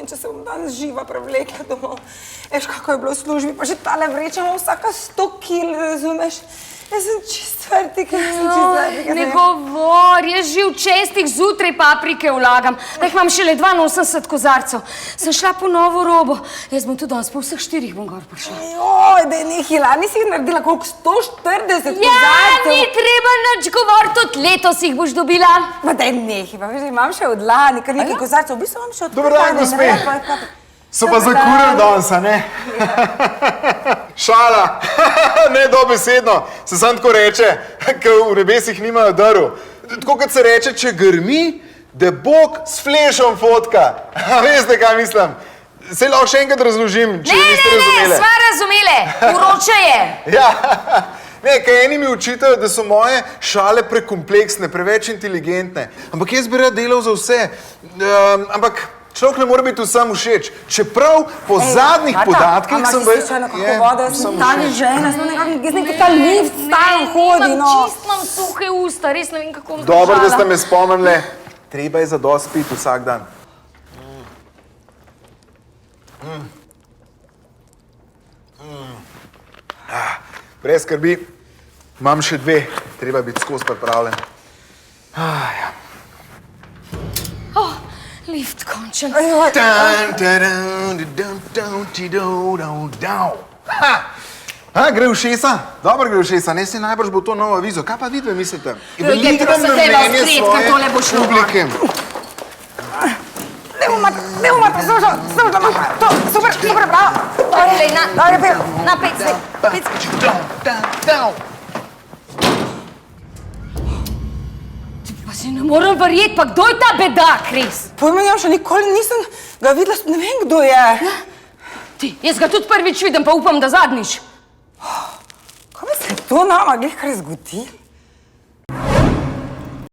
če se bom danes živa prevlekla domov. Veš, kako je bilo v službi, pa že tale vreča ima vsaka 100 kil, razumeš? Jaz sem čist vrtik, Ne govor, jaz že v 6 zjutraj paprike vlagam, da jih imam šele 82 kozarcev. Sem šla po novo robo, jaz bom tudi danes po vseh 4 bom gor prišla. Joj, da je nehila, nisi jih naredila koliko 140 kozarcev? Ja, ni treba nič govoriti, tudi letos jih boš dobila. Ma daj nehi, pa veš, imam še od lani, kar nekaj kozarcev, v bistvu imam še od Dober dan, gospe. So pa zakurili danes, a ne? Šala, ne dobesedno, se sam tako reče, ker v nebesih nimajo drv. Tako kot se reče, če grmi, da Bog s flešom fotka. A veste, kaj mislim? Saj lahko še enkrat razložim, če niste razumele. Ne, sva razumele, uroče je. Ja, ne, kaj eni mi učitajo, da so moje šale prekompleksne, preveč inteligentne. Ampak jaz bi rad delal za vse. Ampak človek ne more biti vsem všeč. Čeprav po zadnjih podatkih sem bil... Ampak si slišala, kako voda, jaz sem tali žena, jaz nekaj ta lift stalno hodi, no. Čist imam suhe usta, res ne vem, kako bom zdržala. Dobro, da ste me spomnili. Treba je zadosti piti vsak dan. Brez skrbi, imam še 2, treba biti skozi pripravljen. Lift končen. Gre v šesa? Dobro gre v šesa, ne si najbrž bo to novo avizo. Kaj pa vidve mislite? Veliko se treba vzprijeti, ker tole bo šlo. Ne umate, služa, manjka, to, super, bravo. Na 5 se. Pa si ne morem verjeti, pa kdo je ta bedak, res? Pojma nimam, še nikoli nisem ga videla, ne vem, kdo je. Ti, jaz ga tudi prvič vidim, pa upam, da zadnjič. Kaj bi se to nama glih kar zgodilo?